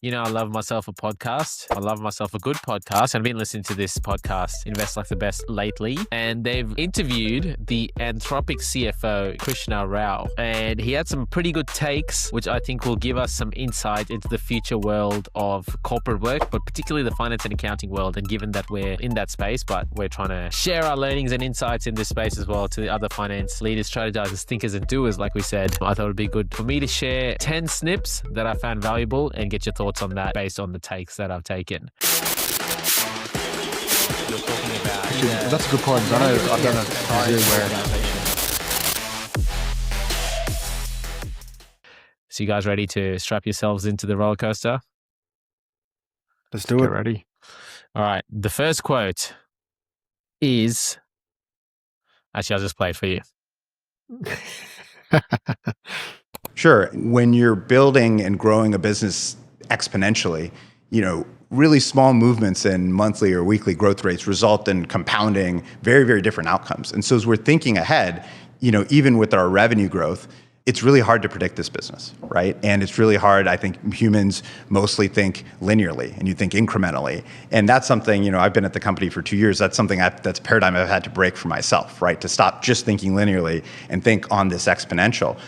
I love myself a podcast. I love myself a good podcast. I've been listening to this podcast, Invest Like the Best, lately. And they've interviewed the Anthropic CFO, Krishna Rao. And he had some pretty good takes, which I think will give us some insight into the future world of corporate work, but particularly the finance and accounting world. And given that we're in that space, but we're trying to share our learnings and insights in this space as well to the other finance leaders, strategizers, thinkers, and doers, like we said, I thought it would be good for me to share 10 snips that I found valuable and get your thoughts on that based on the takes that I've taken. You're talking about that's a good point. I know I've done it. So you guys ready to strap yourselves into the roller coaster? Let's do it. Get ready. All right. The first quote is, actually, I'll just play it for you. Sure. When you're building and growing a business exponentially, really small movements in monthly or weekly growth rates result in compounding very, very different outcomes. And so as we're thinking ahead, even with our revenue growth, it's really hard to predict this business, right? And it's really hard. I think humans mostly think linearly and you think incrementally. And that's something, I've been at the company for 2 years. That's something that's a paradigm I've had to break for myself, right? To stop just thinking linearly and think on this exponential.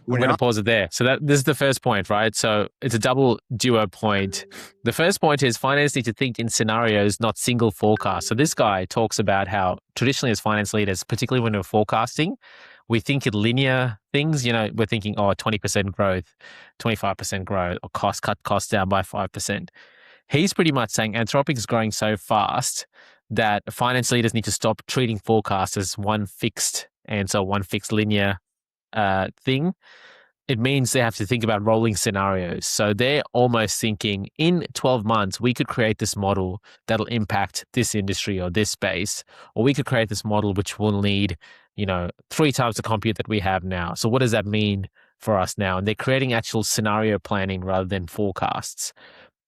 I'm going to pause it there. So this is the first point, right? So it's a double duo point. The first point is finance need to think in scenarios, not single forecasts. So this guy talks about how traditionally as finance leaders, particularly when we're forecasting, we think in linear things. We're thinking, 20% growth, 25% growth, or cut costs down by 5%. He's pretty much saying Anthropic is growing so fast that finance leaders need to stop treating forecasts as one fixed answer, one fixed linear thing. It means they have to think about rolling scenarios. So they're almost thinking in 12 months, we could create this model that'll impact this industry or this space, or we could create this model which will need, 3 times the compute that we have now. So what does that mean for us now? And they're creating actual scenario planning rather than forecasts.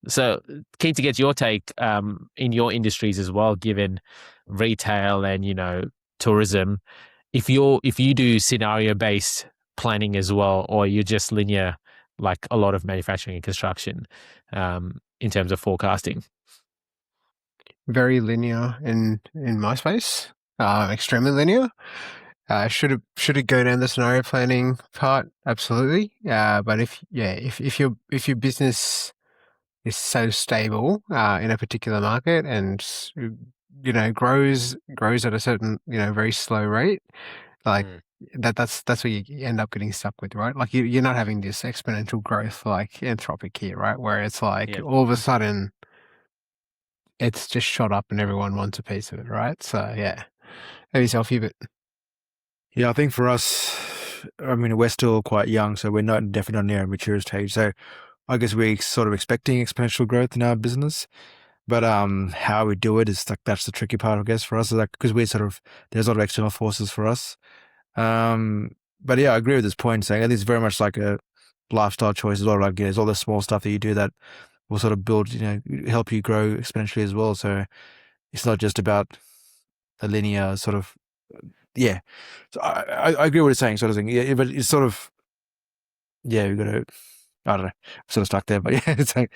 So keen to get your take in your industries as well, given retail and, tourism. If you do scenario-based planning as well, or you're just linear, like a lot of manufacturing and construction, in terms of forecasting? Very linear in my space, extremely linear. Should it go down the scenario planning part? Absolutely. But if your business is so stable in a particular market and grows at a certain very slow rate, like that's where you end up getting stuck with, right? Like you're not having this exponential growth like Anthropic here, right? Where it's like all of a sudden it's just shot up and everyone wants a piece of it, right? So yeah, have yourself a bit. Yeah, I think for us, we're still quite young, so we're definitely not near a mature stage. So I guess we're sort of expecting exponential growth in our business. But how we do it is like, that's the tricky part, I guess, for us, is like, because there's a lot of external forces for us. But yeah, I agree with this point, saying it's very much like a lifestyle choice as well. Like, there's all the small stuff that you do that will sort of build, help you grow exponentially as well. So it's not just about a linear sort of, yeah. So I agree with what you're saying, sort of thing. Yeah, but it's sort of, yeah, we've got to, I don't know, I'm sort of stuck there, but yeah, it's like,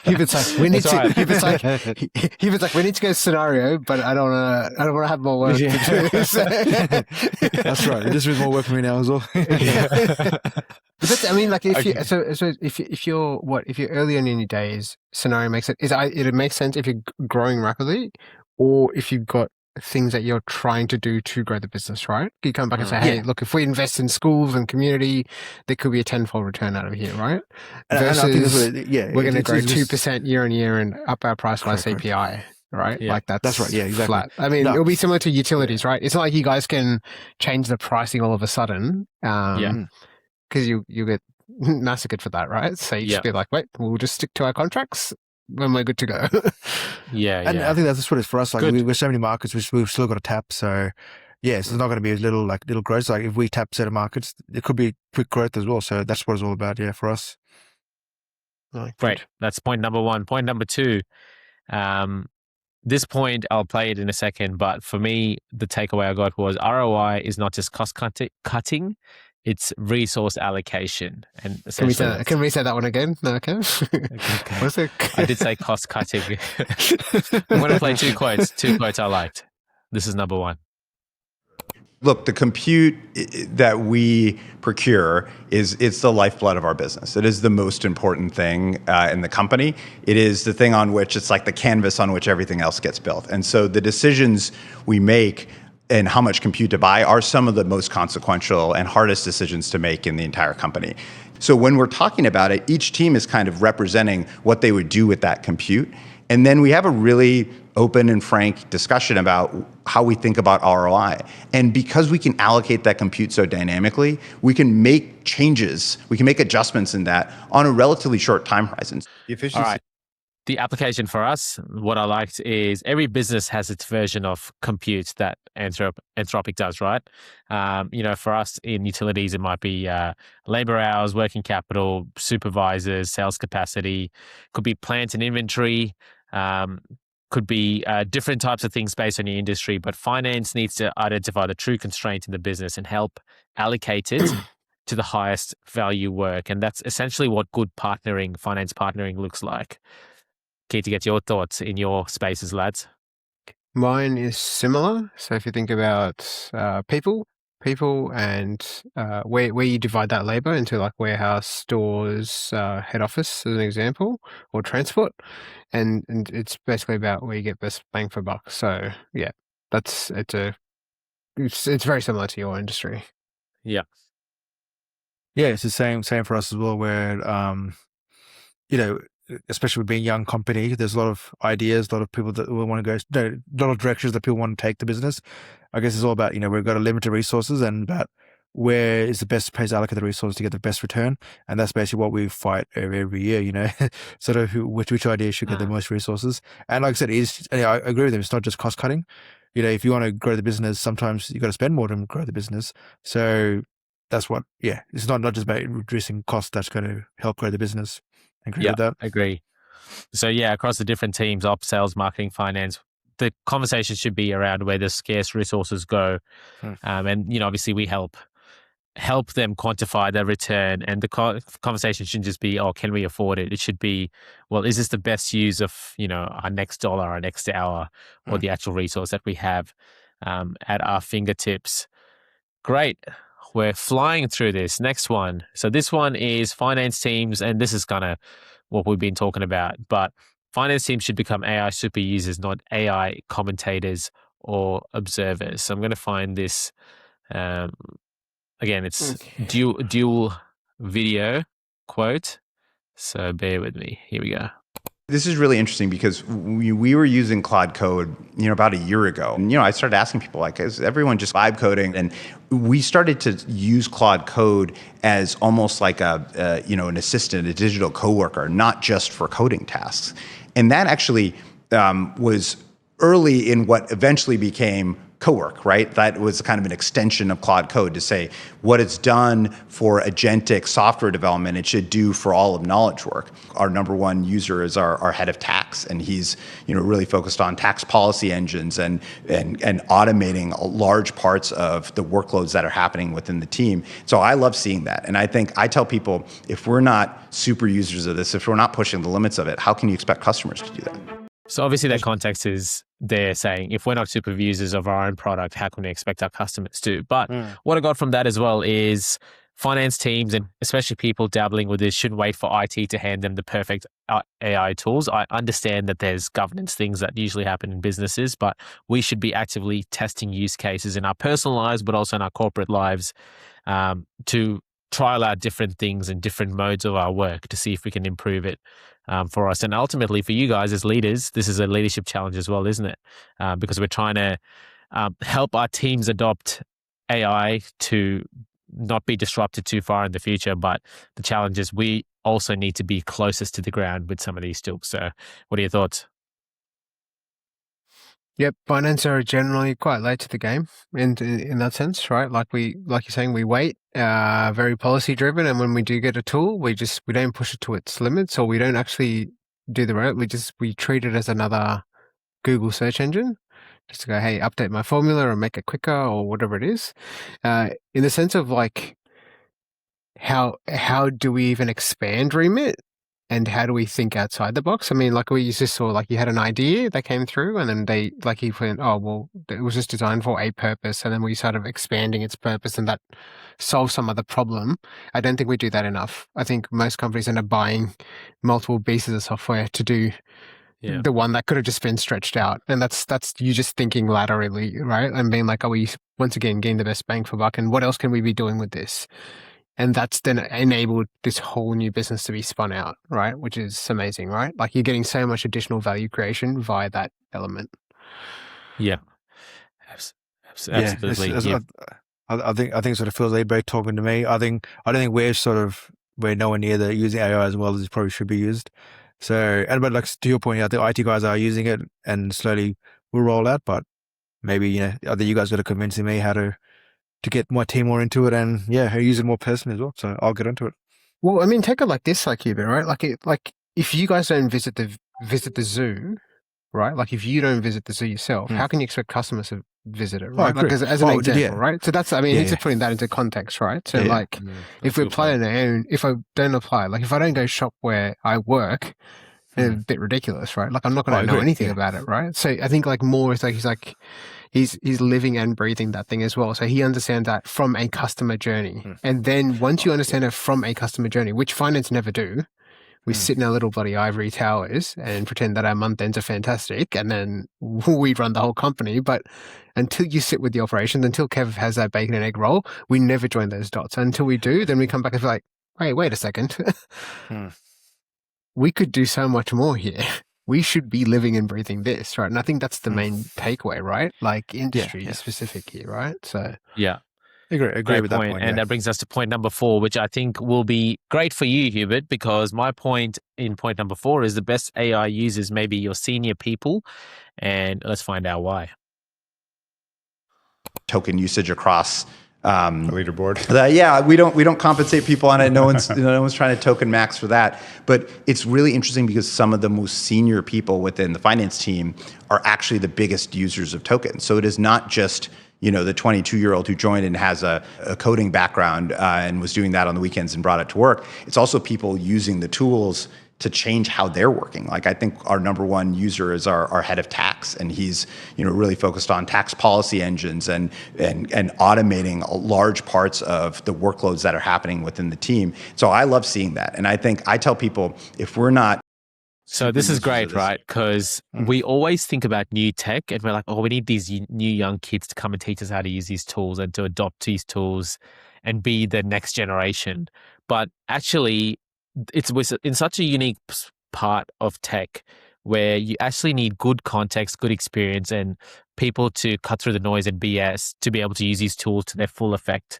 Hubert's like, we need to. Hubert's like, we need to go scenario, but I don't want to have more work to do. So. That's right. It just means more work for me now as well. But like if you're early on in your days, scenario makes it. It makes sense if you're growing rapidly, or if you've got things that you're trying to do to grow the business, right? You come back and say, hey, look, if we invest in schools and community, there could be a tenfold return out of here, right? Versus, and I think we're going to grow 2% year on year and up our price by CPI, right? Yeah. Like that's right. Yeah, exactly. Flat. It'll be similar to utilities, right? It's not like you guys can change the pricing all of a sudden, because you get massacred for that, right? So you just be like, wait, we'll just stick to our contracts when we're good to go. And I think that's what it's for us. Like we're so many markets, we've still got to tap. So yes, it's not going to be a little growth. Like if we tap certain markets, it could be quick growth as well. So that's what it's all about. Yeah, for us. Great. That's point number one. Point number two. This point, I'll play it in a second, but for me, the takeaway I got was ROI is not just cost cutting, It's resource allocation. And Can we essentially, say that one again? No, okay. What's it? I did say cost cutting. I'm going to play two quotes I liked. This is number one. Look, the compute that we procure it's the lifeblood of our business. It is the most important thing in the company. It is the thing on which it's like the canvas on which everything else gets built. And so the decisions we make and how much compute to buy are some of the most consequential and hardest decisions to make in the entire company. So when we're talking about it, each team is kind of representing what they would do with that compute. And then we have a really open and frank discussion about how we think about ROI. And because we can allocate that compute so dynamically, we can make changes, we can make adjustments in that on a relatively short time horizon. The efficiency. All right. The application for us, what I liked is every business has its version of compute that Anthropic does, right? For us in utilities, it might be labor hours, working capital, supervisors, sales capacity, could be plant and inventory, could be different types of things based on your industry, but finance needs to identify the true constraint in the business and help allocate it to the highest value work. And that's essentially what good finance partnering looks like. Keen to get your thoughts in your spaces, lads. Mine is similar. So if you think about people and where you divide that labor into like warehouse, stores, head office as an example, or transport, and it's basically about where you get best bang for buck. So yeah, it's very similar to your industry. Yeah. Yeah, it's the same for us as well, where especially with being a young company, there's a lot of ideas, a lot of people that will want to go, a lot of directions that people want to take the business. I guess it's all about, we've got a limited resources and about where is the best place to allocate the resources to get the best return. And that's basically what we fight every year, sort of which idea should get the most resources. And like I said, I agree with them. It's not just cost cutting. If you want to grow the business, sometimes you got to spend more to grow the business. So that's it's not just about reducing costs that's going to help grow the business. Agree with that? Agree. So yeah, across the different teams, ops, sales, marketing, finance, the conversation should be around where the scarce resources go. And obviously we help them quantify their return. And the conversation shouldn't just be, oh, can we afford it? It should be, well, is this the best use of, our next dollar, our next hour, or the actual resource that we have at our fingertips? Great. We're flying through this. Next one. So this one is finance teams, and this is kind of what we've been talking about. But finance teams should become AI super users, not AI commentators or observers. So I'm going to find this. Again, it's dual video quote. So bear with me. Here we go. This is really interesting because we were using Claude Code, about a year ago. And, I started asking people, like, is everyone just vibe coding? And we started to use Claude Code as almost like an assistant, a digital coworker, not just for coding tasks. And that actually was early in what eventually became Cowork, right? That was kind of an extension of Claude Code to say what it's done for agentic software development, it should do for all of knowledge work. Our number one user is our head of tax, and he's really focused on tax policy engines and automating large parts of the workloads that are happening within the team. So I love seeing that. And I tell people, if we're not super users of this, if we're not pushing the limits of it, how can you expect customers to do that? So obviously that context is they're saying if we're not super users of our own product, how can we expect our customers to? But what I got from that as well is finance teams and especially people dabbling with this shouldn't wait for IT to hand them the perfect AI tools. I understand that there's governance things that usually happen in businesses, but we should be actively testing use cases in our personal lives, but also in our corporate lives to trial out different things and different modes of our work to see if we can improve it for us. And ultimately for you guys as leaders, this is a leadership challenge as well, isn't it? Because we're trying to help our teams adopt AI to not be disrupted too far in the future. But the challenge is we also need to be closest to the ground with some of these tools. So what are your thoughts? Yep, finance are generally quite late to the game in that sense, right? Like you're saying, we wait, very policy driven, and when we do get a tool, we don't push it to its limits, or we don't actually do the right. We treat it as another Google search engine, just to go, hey, update my formula or make it quicker or whatever it is. In the sense of like how do we even expand remit? And how do we think outside the box? I mean, like we just saw, like you had an idea that came through, and then they, like he went, oh, well, it was just designed for a purpose, and then we started expanding its purpose, and that solves some other problem. I don't think we do that enough. I think most companies end up buying multiple pieces of software to do the one that could have just been stretched out, and that's you just thinking laterally, right? And being like, are we once again getting the best bang for buck, and what else can we be doing with this? And that's then enabled this whole new business to be spun out, right? Which is amazing, right? Like you're getting so much additional value creation via that element. Yeah. Absolutely. I think sort of feels like both talking to me. I don't think we're nowhere near the using AI as well as it probably should be used. So, but like to your point, I think IT guys are using it and slowly will roll out. But maybe I think you guys got to convince me how to get my team more into it, and use it more personally as well. So I'll get into it. Well, I mean, take it like this, like Hubert, right? Like if you guys don't visit the zoo, right? Like if you don't visit the zoo yourself, how can you expect customers to visit it, right? Like as an example, right? So that's, I mean, he's just putting that into context, right? So if we're playing our own, if I don't apply, like if I don't go shop where I work, it's a bit ridiculous, right? Like I'm not going to know anything about it, right? So I think like more is like he's living and breathing that thing as well. So he understands that from a customer journey. And then once you understand it from a customer journey, which finance never do, we sit in our little bloody ivory towers and pretend that our month ends are fantastic, and then we run the whole company. But until you sit with the operations, until Kev has that bacon and egg roll, we never join those dots. Until we do, then we come back and feel like, wait a second. We could do so much more here. We should be living and breathing this, right? And I think that's the main takeaway, right? Like industry specific here, right? So agree with that point. And that brings us to point number 4, which I think will be great for you, Hubert, because my point in point number 4 is the best AI users may be your senior people, and let's find out why. Token usage across a leaderboard. We don't compensate people on it. No one's trying to token max for that. But it's really interesting because some of the most senior people within the finance team are actually the biggest users of tokens. So it is not just the 22-year-old who joined and has a coding background and was doing that on the weekends and brought it to work. It's also people using the tools to change how they're working. Like I think our number one user is our head of tax, and he's really focused on tax policy engines and automating large parts of the workloads that are happening within the team. So I love seeing that, and I tell people if we're not. So this is great, right? Because we always think about new tech and we're like, we need these new young kids to come and teach us how to use these tools and to adopt these tools and be the next generation. But actually, it's in such a unique part of tech where you actually need good context, good experience, and people to cut through the noise and BS to be able to use these tools to their full effect.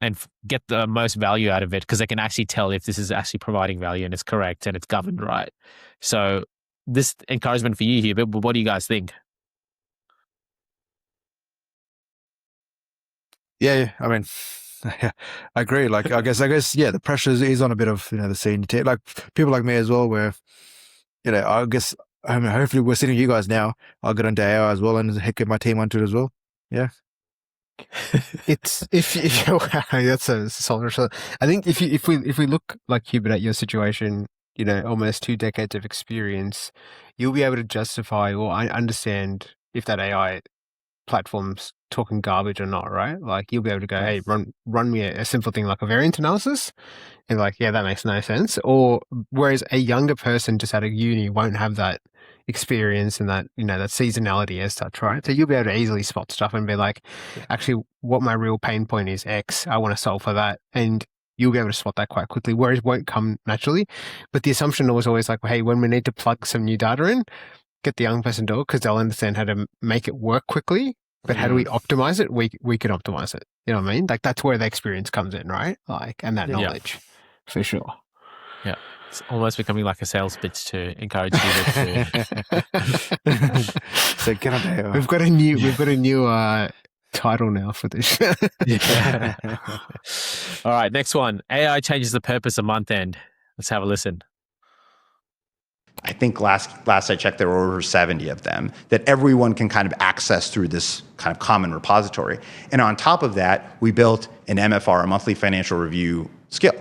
And get the most value out of it, because they can actually tell if this is actually providing value and it's correct and it's governed right. So this encouragement for you here, but what do you guys think? I mean, I agree. Like, I guess, the pressure is on a bit of, the senior team, like people like me as well, where, I guess, hopefully we're sitting you guys now. I'll get into AI as well and get my team onto it as well. Yeah. It's that's a solid result. I think if we look like Hubert at your situation, almost 2 decades of experience, you'll be able to justify or understand if that AI platform's talking garbage or not, right? Like you'll be able to go, hey, run me a simple thing like a variance analysis, and like, that makes no sense. Or whereas a younger person just out of uni won't have that experience and that that seasonality as such, right? So you'll be able to easily spot stuff and be like, actually, what my real pain point is X. I want to solve for that, and you'll be able to spot that quite quickly. Whereas it won't come naturally. But the assumption was always like, well, hey, when we need to plug some new data in, get the young person to do it because they'll understand how to make it work quickly. But how do we optimize it? We can optimize it. You know what I mean? Like that's where the experience comes in, right? Like, and that knowledge, for sure. Yeah. It's almost becoming like a sales pitch to encourage people to. So get on there. We've got a new title now for this. All right, next one. AI changes the purpose of month end. Let's have a listen. I think last I checked, there were over 70 of them that everyone can kind of access through this kind of common repository. And on top of that, we built an MFR, a monthly financial review skill.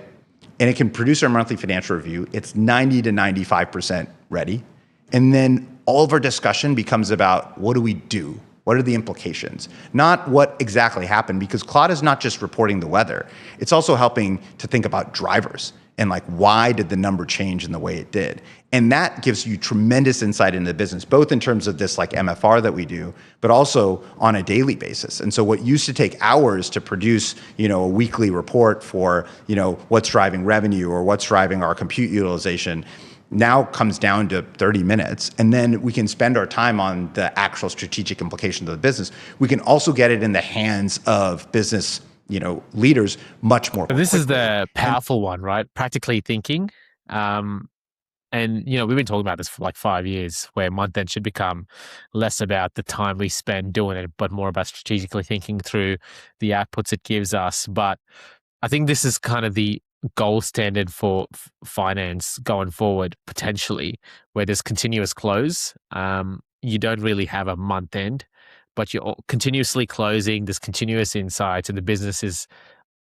And it can produce our monthly financial review. It's 90 to 95% ready. And then all of our discussion becomes about what do we do? What are the implications? Not what exactly happened, because Claude is not just reporting the weather. It's also helping to think about drivers and like, why did the number change in the way it did? And that gives you tremendous insight into the business, both in terms of this like MFR that we do, but also on a daily basis. And so what used to take hours to produce, a weekly report for, what's driving revenue or what's driving our compute utilization, now comes down to 30 minutes. And then we can spend our time on the actual strategic implications of the business. We can also get it in the hands of business leaders much more quickly. This is the powerful one, right? Practically thinking. And, we've been talking about this for like 5 years, where month end should become less about the time we spend doing it, but more about strategically thinking through the outputs it gives us. But I think this is kind of the gold standard for finance going forward, potentially, where there's continuous close. You don't really have a month end, but you're continuously closing, there's continuous insights, and the business is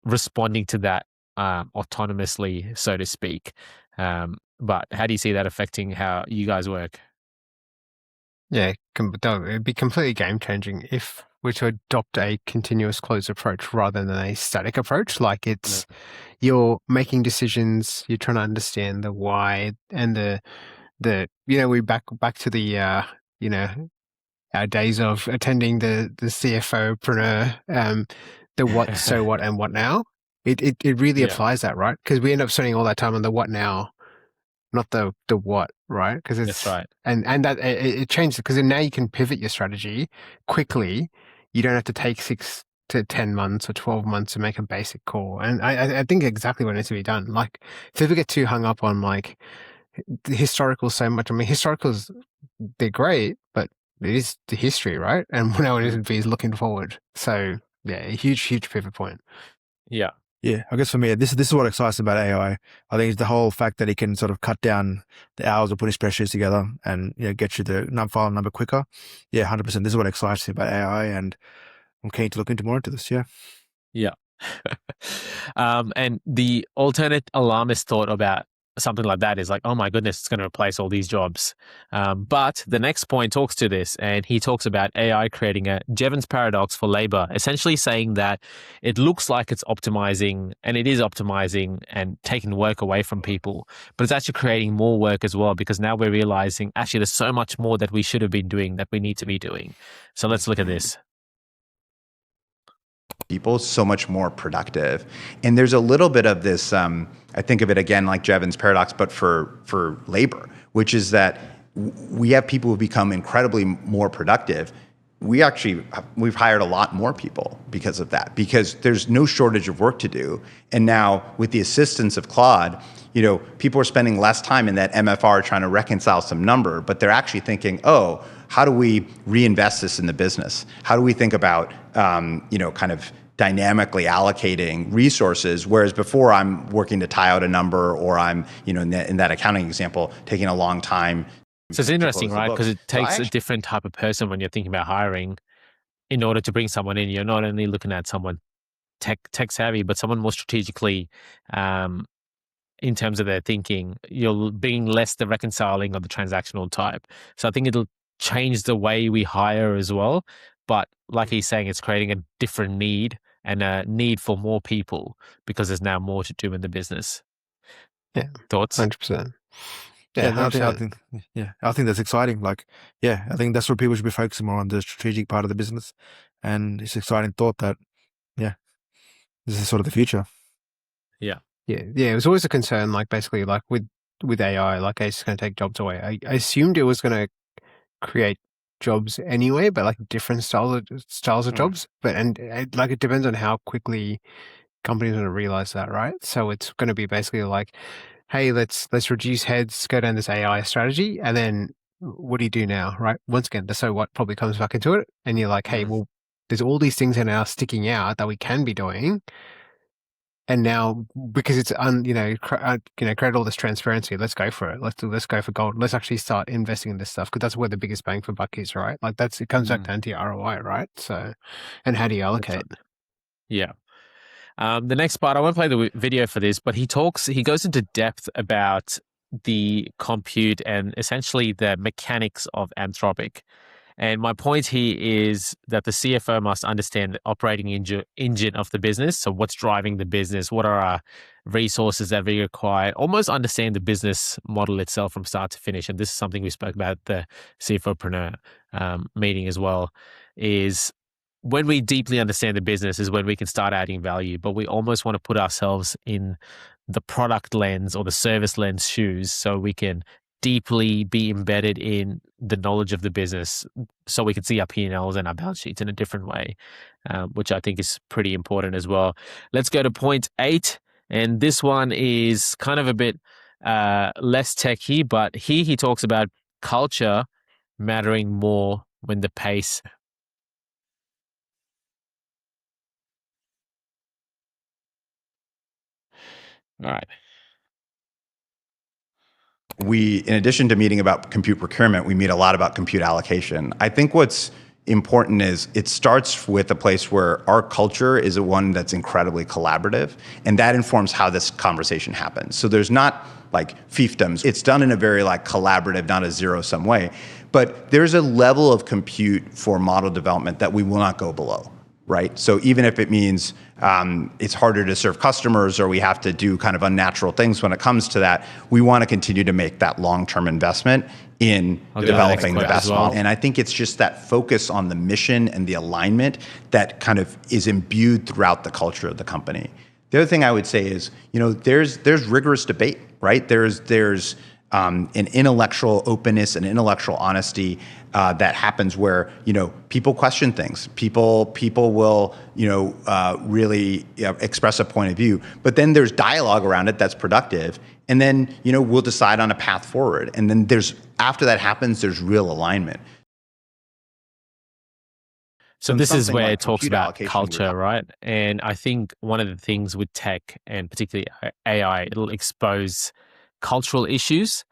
responding to that autonomously, so to speak. But how do you see that affecting how you guys work? Yeah, it'd be completely game changing if we're to adopt a continuous close approach rather than a static approach. Like it's you're making decisions, you're trying to understand the why and the we back to the our days of attending the CFO-preneur, the what, so what, and what now. It really applies that, right? Because we end up spending all that time on the what now, not the what, right? Because it's That's right. And that it changes, because now you can pivot your strategy quickly. You don't have to take 6 to 10 months or 12 months to make a basic call. And I think exactly what needs to be done. Like, so if we get too hung up on like the historical so much, I mean, historicals, they're great, but it is the history, right? And now it is looking forward. So yeah, a huge pivot point. Yeah. Yeah, I guess for me, this is what excites me about AI. I think it's the whole fact that it can sort of cut down the hours of putting spreadsheets together and get you the file number quicker. Yeah, 100%. This is what excites me about AI, and I'm keen to look into more into this. Yeah. Yeah. And the alternate alarmist thought about something like that is like, oh my goodness, it's going to replace all these jobs. But the next point talks to this, and he talks about AI creating a Jevons paradox for labor, essentially saying that it looks like it's optimizing, and it is optimizing and taking work away from people, but it's actually creating more work as well, because now we're realizing actually there's so much more that we should have been doing, that we need to be doing. So let's look at this. People so much more productive. And there's a little bit of this, I think of it again like Jevons paradox, but for labor, which is that we have people who become incredibly more productive. We've hired a lot more people because of that, because there's no shortage of work to do. And now with the assistance of Claude, people are spending less time in that MFR trying to reconcile some number, but they're actually thinking, oh, how do we reinvest this in the business? How do we think about, kind of dynamically allocating resources? Whereas before I'm working to tie out a number, or I'm, in that accounting example, taking a long time. So it's interesting, right? Because it takes a different type of person when you're thinking about hiring in order to bring someone in. You're not only looking at someone tech savvy, but someone more strategically, in terms of their thinking. You're being less the reconciling of the transactional type. So I think it'll change the way we hire as well. But like he's saying, it's creating a different need, and a need for more people, because there's now more to do in the business. Yeah. Thoughts? 100%. Yeah, I think that's exciting. Like, yeah, I think that's what people should be focusing more on, the strategic part of the business. And it's an exciting thought that, yeah, this is sort of the future. Yeah. Yeah. It was always a concern, like basically like with AI, like it's going to take jobs away. I assumed it was going to create jobs anyway, but like different styles of jobs. But like it depends on how quickly companies are going to realize that, right? So it's going to be basically like, hey, let's reduce heads, go down this AI strategy, and then what do you do now, right? Once again, the so what probably comes back into it, and you're like, hey, well, there's all these things that are now sticking out that we can be doing. And now, because it's create all this transparency, let's go for it. Let's go for gold. Let's actually start investing in this stuff, because that's where the biggest bang for buck is, right? Like it comes back down to your ROI, right? So, and how do you allocate? Yeah. The next part, I won't play the video for this, but he goes into depth about the compute and essentially the mechanics of Anthropic. And my point here is that the CFO must understand the operating engine of the business. So what's driving the business? What are our resources that we require? Almost understand the business model itself from start to finish. And this is something we spoke about at the CFOpreneur meeting as well, is when we deeply understand the business is when we can start adding value. But we almost want to put ourselves in the product lens or the service lens shoes, so we can deeply be embedded in the knowledge of the business, so we can see our P&Ls and our balance sheets in a different way, which I think is pretty important as well. Let's go to point 8. And this one is kind of a bit less techy, but here he talks about culture mattering more when the pace. All right. We, in addition to meeting about compute procurement, we meet a lot about compute allocation. I think what's important is it starts with a place where our culture is one that's incredibly collaborative, and that informs how this conversation happens. So there's not like fiefdoms. It's done in a very like collaborative, not a zero-sum way. But there's a level of compute for model development that we will not go below, right? So even if it means it's harder to serve customers, or we have to do kind of unnatural things when it comes to that, we want to continue to make that long-term investment in developing the best model. And I think it's just that focus on the mission and the alignment that kind of is imbued throughout the culture of the company. The other thing I would say is, there's rigorous debate, right? There's an intellectual openness and intellectual honesty that happens where people question things. People will really express a point of view, but then there's dialogue around it that's productive, and then we'll decide on a path forward. And then after that happens, there's real alignment. So this is where it talks about culture, right? And I think one of the things with tech, and particularly AI, it'll expose cultural issues,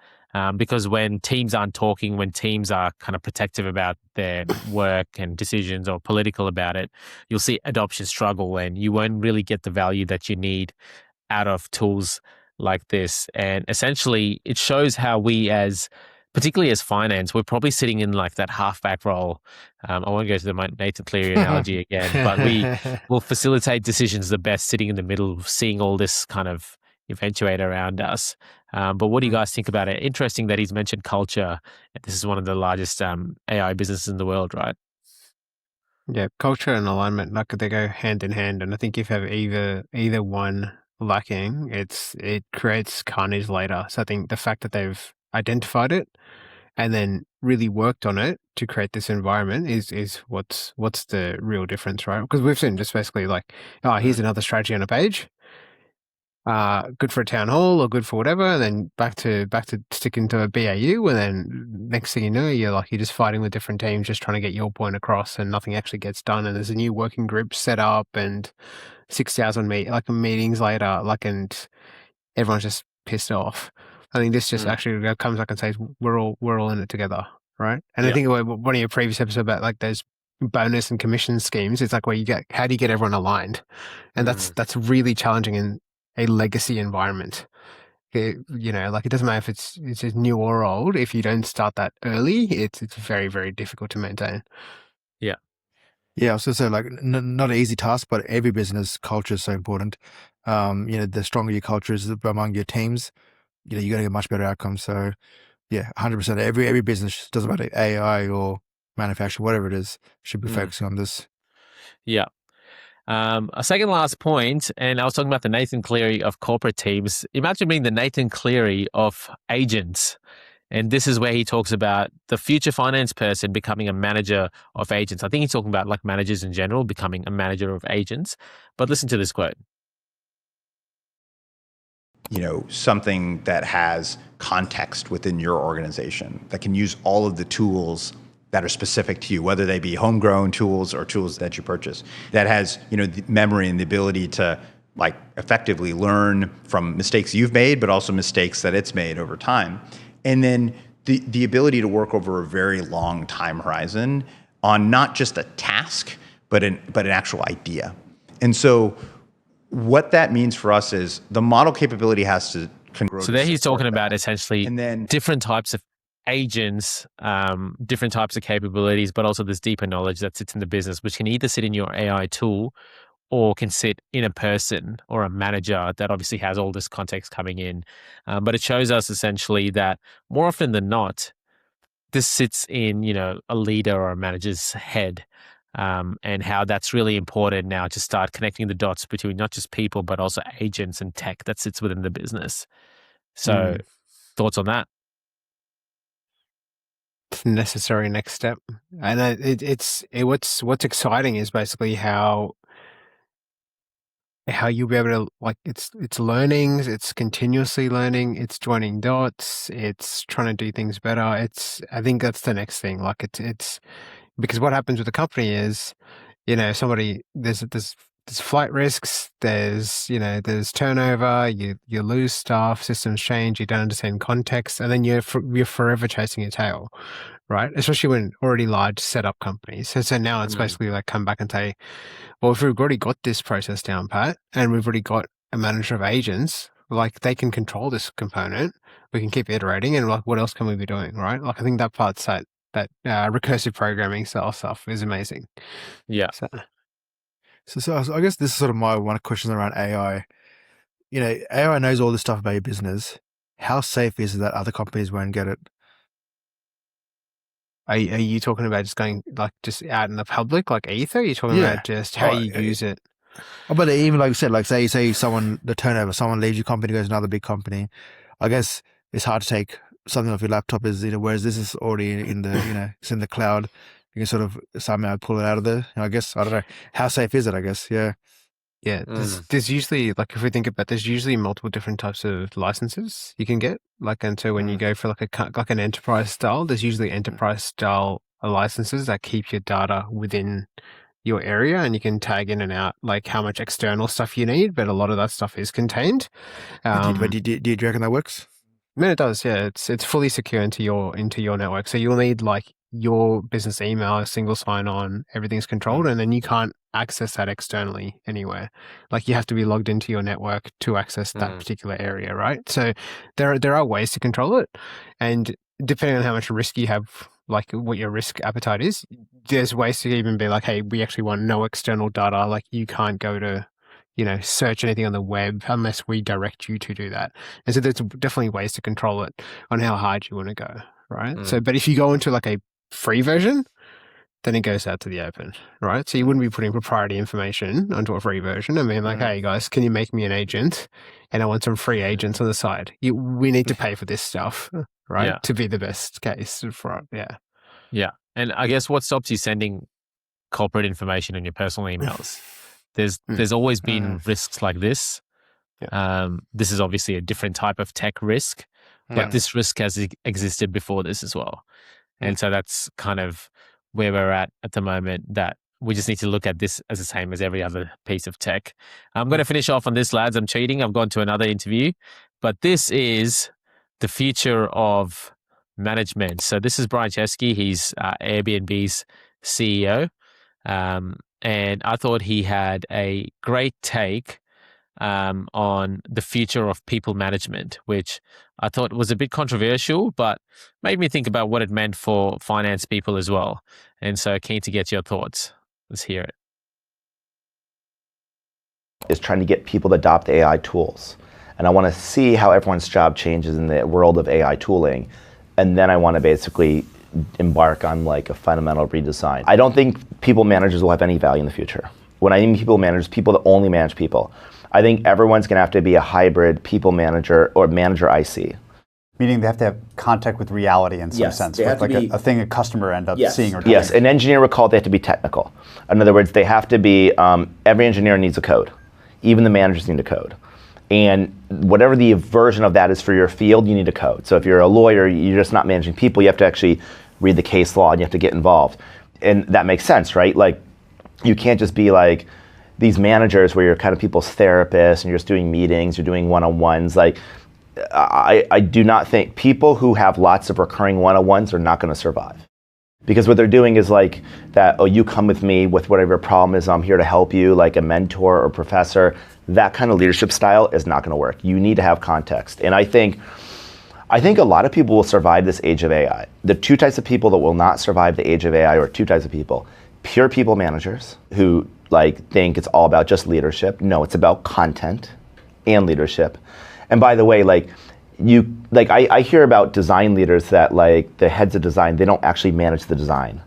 because when teams aren't talking, when teams are kind of protective about their work and decisions, or political about it, you'll see adoption struggle, and you won't really get the value that you need out of tools like this. And essentially it shows how we, particularly as finance, we're probably sitting in like that halfback role. I won't go to the Nathan Cleary analogy again, but we will facilitate decisions the best sitting in the middle, seeing all this kind of eventuate around us. But what do you guys think about it? Interesting that he's mentioned culture. This is one of the largest AI businesses in the world, right? Yeah, culture and alignment, like they go hand in hand. And I think if you have either one lacking, it creates carnage later. So I think the fact that they've identified it and then really worked on it to create this environment is what's the real difference, right? Because we've seen just basically like, here's another strategy on a page. Good for a town hall or good for whatever, and then back to sticking to a BAU, and then next thing you know, you're just fighting with different teams, just trying to get your point across, and nothing actually gets done. And there's a new working group set up, and 6,000 meetings later, and everyone's just pissed off. I think this just actually comes back and says we're all in it together, right? And I think one of your previous episodes about like those bonus and commission schemes, it's like how do you get everyone aligned, and that's really challenging in a legacy environment. It doesn't matter if it's just new or old. If you don't start that early, it's very, very difficult to maintain. Yeah, I was going to say, like, not an easy task, but every business culture is so important. The stronger your culture is among your teams, you're going to get much better outcomes. So, 100%. Every business, doesn't matter AI or manufacturing, whatever it is, should be focusing on this. Yeah. A second last point, and I was talking about the Nathan Cleary of corporate teams. Imagine being the Nathan Cleary of agents. And this is where he talks about the future finance person becoming a manager of agents. I think he's talking about like managers in general becoming a manager of agents. But listen to this quote. Something that has context within your organization, that can use all of the tools that are specific to you, whether they be homegrown tools or tools that you purchase, that has, the memory and the ability to like effectively learn from mistakes you've made, but also mistakes that it's made over time. And then the ability to work over a very long time horizon on not just a task, but an actual idea. And so what that means for us is the model capability has to grow. So there he's talking about that. essentially And then different types of agents, different types of capabilities, but also this deeper knowledge that sits in the business, which can either sit in your AI tool or can sit in a person or a manager that obviously has all this context coming in. But it shows us essentially that more often than not, this sits in, a leader or a manager's head, and how that's really important now to start connecting the dots between not just people, but also agents and tech that sits within the business. So thoughts on that? It's a necessary next step. And what's exciting is basically how you'll be able to, like, it's learnings, it's continuously learning, it's joining dots, it's trying to do things better. I think that's the next thing. Like it's because what happens with the company is, there's flight risks, there's turnover, you lose staff, systems change, you don't understand context, and then you're forever chasing your tail, right? Especially when already large setup companies. So now it's basically like come back and say, well, if we've already got this process down pat and we've already got a manager of agents, like they can control this component, we can keep iterating, and like what else can we be doing, right? Like I think that part's that recursive programming style stuff is amazing. Yeah. So I guess this is sort of my one question around AI. AI knows all this stuff about your business. How safe is it that other companies won't get it? Are you talking about just going like just out in the public, like ether? You're talking about just how you use it? But even like I said, like say someone leaves your company, goes to another big company. I guess it's hard to take something off your laptop is, whereas this is already in the, it's in the cloud. You can sort of somehow pull it out of there. I guess, I don't know. How safe is it, I guess? Yeah. Yeah, there's usually, like, if we think about, there's usually multiple different types of licenses you can get. Like, and so when you go for like an enterprise style, there's usually enterprise style licenses that keep your data within your area, and you can tag in and out like how much external stuff you need, but a lot of that stuff is contained. But do you reckon that works? I mean, it does. Yeah, it's fully secure into your network. So you'll need like your business email, a single sign-on, everything's controlled, and then you can't access that externally anywhere. Like you have to be logged into your network to access that particular area, right? So there are ways to control it, and depending on how much risk you have, like what your risk appetite is, there's ways to even be like, hey, we actually want no external data. Like you can't go to search anything on the web unless we direct you to do that. And so there's definitely ways to control it on how hard you want to go, right? So, but if you go into like a free version, then it goes out to the open, right? So you wouldn't be putting proprietary information onto a free version. I mean, like, hey guys, can you make me an agent? And I want some free agents on the side. We need to pay for this stuff, right? Yeah. To be the best case for it. Yeah. Yeah. And I guess what stops you sending corporate information on your personal emails? There's always been risks like this. Yeah. This is obviously a different type of tech risk, but this risk has existed before this as well. And so that's kind of where we're at the moment, that we just need to look at this as the same as every other piece of tech. I'm going to finish off on this, lads. I'm cheating. I've gone to another interview, but this is the future of management. So this is Brian Chesky. He's Airbnb's CEO. And I thought he had a great take on the future of people management, which I thought was a bit controversial, but made me think about what it meant for finance people as well. And so keen to get your thoughts. Let's hear it. Is trying to get people to adopt AI tools. And I want to see how everyone's job changes in the world of AI tooling. And then I want to basically embark on like a fundamental redesign. I don't think people managers will have any value in the future. When I mean people managers, people that only manage people. I think everyone's going to have to be a hybrid people manager or manager IC. Meaning they have to have contact with reality in some sense, with like a thing a customer end up seeing or doing. Yes, an engineer would call it they have to be technical. In other words, they have to be, every engineer needs a code. Even the managers need a code. And whatever the version of that is for your field, you need a code. So if you're a lawyer, you're just not managing people, you have to actually read the case law and you have to get involved. And that makes sense, right? Like, you can't just be like, these managers where you're kind of people's therapists and you're just doing meetings, you're doing one-on-ones. Like, I do not think people who have lots of recurring one-on-ones are not going to survive. Because what they're doing is like that, oh, you come with me with whatever your problem is, I'm here to help you, like a mentor or professor. That kind of leadership style is not going to work. You need to have context. And I think a lot of people will survive this age of AI. The two types of people that will not survive the age of AI are two types of people. Pure people managers who like think it's all about just leadership. No, it's about content and leadership. And by the way, like I hear about design leaders that like the heads of design, they don't actually manage the design.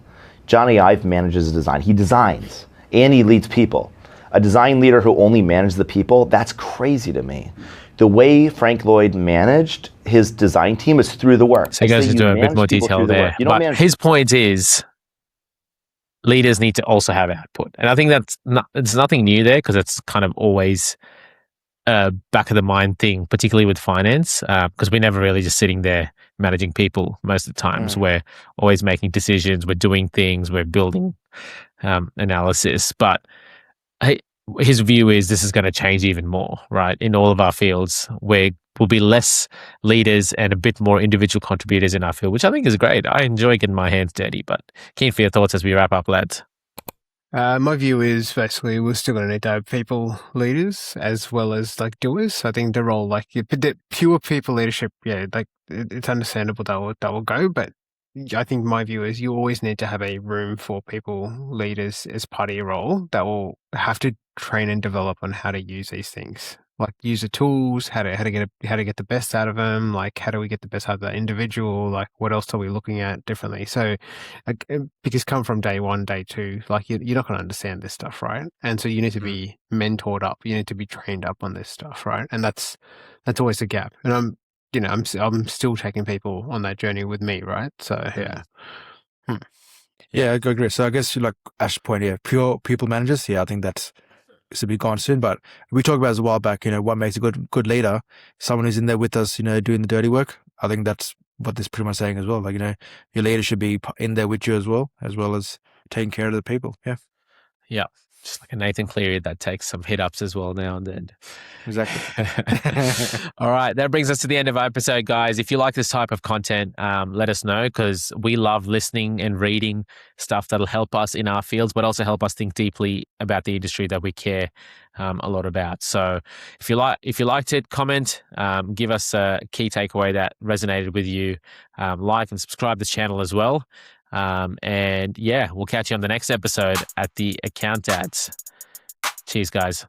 Johnny Ive manages the design. He designs and he leads people. A design leader who only manages the people, that's crazy to me. The way Frank Lloyd managed his design team is through the work. So he goes into a bit more detail there. But his point is leaders need to also have output. And I think it's nothing new there because it's kind of always back of the mind thing, particularly with finance, because we're never really just sitting there managing people most of the times. We're always making decisions, we're doing things, we're building analysis. But his view is this is going to change even more, right? In all of our fields, where will be less leaders and a bit more individual contributors in our field, which I think is great. I enjoy getting my hands dirty, but keen for your thoughts as we wrap up, lads. My view is basically we're still going to need to have people leaders as well as like doers. I think the role, like the pure people leadership, yeah, like it's understandable that will go, but I think my view is you always need to have a room for people leaders as part of your role that will have to train and develop on how to use these things, like use the tools, how to get the best out of them, like how do we get the best out of that individual, like what else are we looking at differently. So because come from day one, day two, like you're not going to understand this stuff, right? And so you need to be mentored up, you need to be trained up on this stuff, right? And that's always a gap. And I'm still taking people on that journey with me, right? So yeah. Yeah, I agree. So I guess like Ash's point here, pure people managers. Yeah, I think that's to be gone soon. But we talked about it a while back. What makes a good leader? Someone who's in there with us. Doing the dirty work. I think that's what this is pretty much saying as well. Like your leader should be in there with you as well as taking care of the people. Yeah. Yeah. Just like a Nathan Cleary that takes some hit ups as well now and then. Exactly. All right. That brings us to the end of our episode, guys. If you like this type of content, let us know because we love listening and reading stuff that'll help us in our fields, but also help us think deeply about the industry that we care a lot about. So if you liked it, comment, give us a key takeaway that resonated with you. Like and subscribe to the channel as well. And yeah, we'll catch you on the next episode at the Account Dads. Cheers, guys.